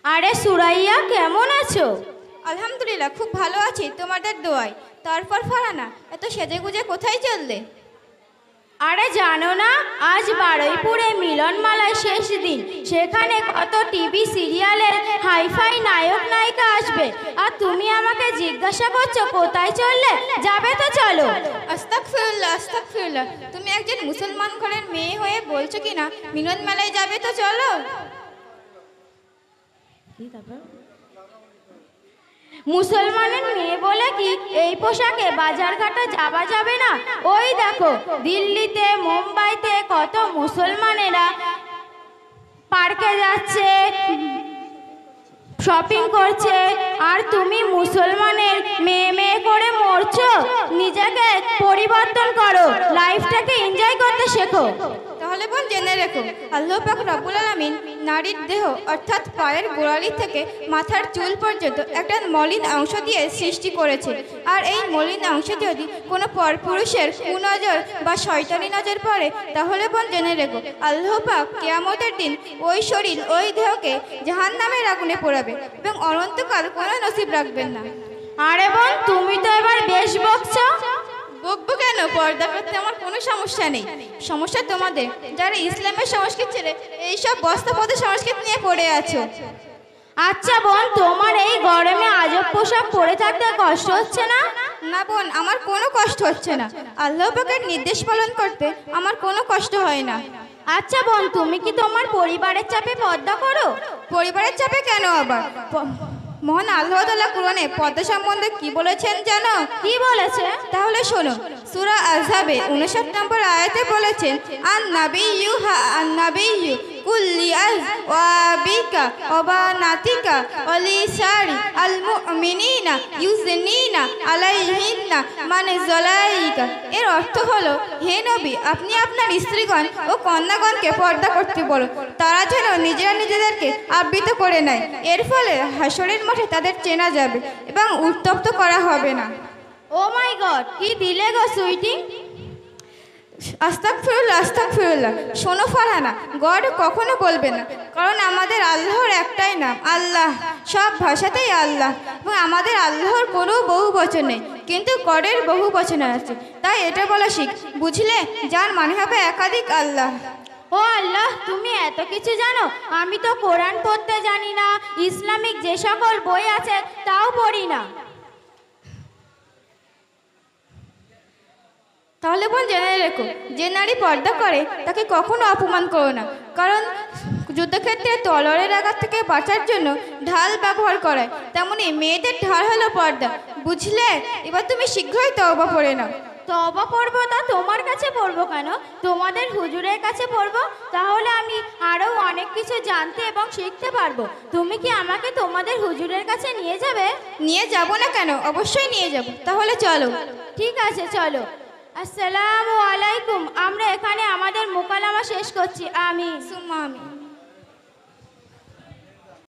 আরে সুরাইয়া, কেমন আছো? আলহামদুলিল্লাহ, খুব ভালো আছি তোমাদের দোয়ায়। তারপর ফারহানা, এত সেজেগুজে কোথায় চললে? আরে জানো না, আজ বারুইপুরে মিলনমালার শেষ দিন। সেখানে কত টিভি সিরিয়ালের হাইফাই নায়ক নায়িকা আসবে, আর তুমি আমাকে জিজ্ঞাসা করছো কোথায় চললে? যাবে তো চলো। আস্তাগফিরুল্লাহ, আস্তাগফিরুল্লাহ। তুমি একজন মুসলমান ঘরের মেয়ে হয়ে বলছো কি না মিলন মেলায় যাবে তো চলো? মুসলমানের মেয়ে বলে কি এই পোশাকে বাজারঘাটে যাওয়া যাবে না? ওই দেখো, দিল্লিতে মুম্বাইতে কত মুসলমানেরা পার্কে যাচ্ছে, শপিং করছে, আর তুমি মুসলমানের মেয়ে মেয়ে করে মরছো। নিজেকে পরিবর্তন করো, লাইফটাকে এনজয় করতে শেখো। তাহলে বোন জেনে রেখো, আল্লাহ পাক রব্বুল আলামিন নারীর দেহ অর্থাৎ পায়ের গোড়ালি থেকে মাথার চুল পর্যন্ত একটা মলিন অংশ দিয়ে সৃষ্টি করেছে। আর এই মলিন অংশ যদি কোনো পরপুরুষের কুনজর বা শয়তানি নজর পড়ে, তাহলে বোন জেনে রেখো আল্লাহ পাক কিয়ামতের দিন ওই শরীর ওই দেহকে জাহান্নামের আগুনে পোড়াবে এবং অনন্তকাল কোনো নসিব রাখবেন না। আরে বোন, তুমি তো এবার বেশ বকছো। বকবো কেন? পর্দা করতে আমার কোনো সমস্যা নেই। সমস্যা তোমাদের, যারা ইসলামের সংস্কৃতি ছেড়ে এইসব বস্তাপদের সংস্কৃতি নিয়ে পড়ে আছো। আচ্ছা বোন, তোমার এই গরমে আজব পোশাক পরে থাকতে কষ্ট হচ্ছে না? না বোন, আমার কোনো কষ্ট হচ্ছে না। আল্লাহ পাকের নির্দেশ পালন করতে আমার কোনো কষ্ট হয় না। আচ্ছা বোন, তুমি কি তোমার পরিবারের চাপে পর্দা করো? পরিবারের চাপে কেন আবার? মহান আল্লাহ তাআলা কুরআনে পর্দা সম্বন্ধে কি বলেছেন জানো? কি বলেছে? তাহলে শোনো, সূরা আযহাবে 59 নম্বর আয়াতে বলেছেন, আন-নাবিয়্যু কুল্লি আযওয়াবিকা ওয়া বানাতিকা ওয়া লিসারি আল মুমিনিনা ইউজনিনা আলাইহিন্না মান যালাইকা। এর অর্থ হলো, হে নবী, আপনি আপনার স্ত্রীগণ ও কন্যাগণকে পর্দা করতে বলুন, তারা যেন নিজেরা নিজেদেরকে আবৃত করে নেয়। এর ফলে হাসরের মাঠে তাদের চেনা যাবে এবং উত্তপ্ত করা হবে না। ও মাই গড, কি দিলে গো সুইটি? আস্তাগফিরুল্লাহ, আস্তাগফিরুল্লাহ। শোনো ফারহানা, গড কখনো বলবে না, কারণ আমাদের আল্লাহর একটাই নাম আল্লাহ। সব ভাষাতেই আল্লাহ, এবং আমাদের আল্লাহর কোনো বহু বচন নেই, কিন্তু গডের বহু বচন আছে। তাই এটা বলা শিখ, বুঝলে, যার মানে হবে একাধিক আল্লাহ। ও আল্লাহ, তুমি এত কিছু জানো? আমি তো কোরআন পড়তে জানি না, ইসলামিক যে সকল বই আছে তাও পড়ি না। তাহলে বোন জেনে রেখো, যে নারী পর্দা করে তাকে কখনো অপমান করো না, কারণ যুদ্ধক্ষেত্রে তলোয়ারের আঘাত থেকে বাঁচার জন্য ঢাল ব্যবহার করায়, তেমনি মেয়েদের ঢাল হলো পর্দা, বুঝলে? এবার তুমি শীঘ্রই তওবা পড়ে নাও। তওবা পড়বো? তা তোমার কাছে পড়বো কেন? তোমাদের হুজুরের কাছে পড়বো, তাহলে আমি আরও অনেক কিছু জানতে এবং শিখতে পারবো। তুমি কি আমাকে তোমাদের হুজুরের কাছে নিয়ে যাবে? নিয়ে যাব না কেন, অবশ্যই নিয়ে যাব। তাহলে চলো। ঠিক আছে, চলো। আসসালামু আলাইকুম। আমরা এখানে আমাদের মোকালামা শেষ করছি। আমি সুম্মা আমিন।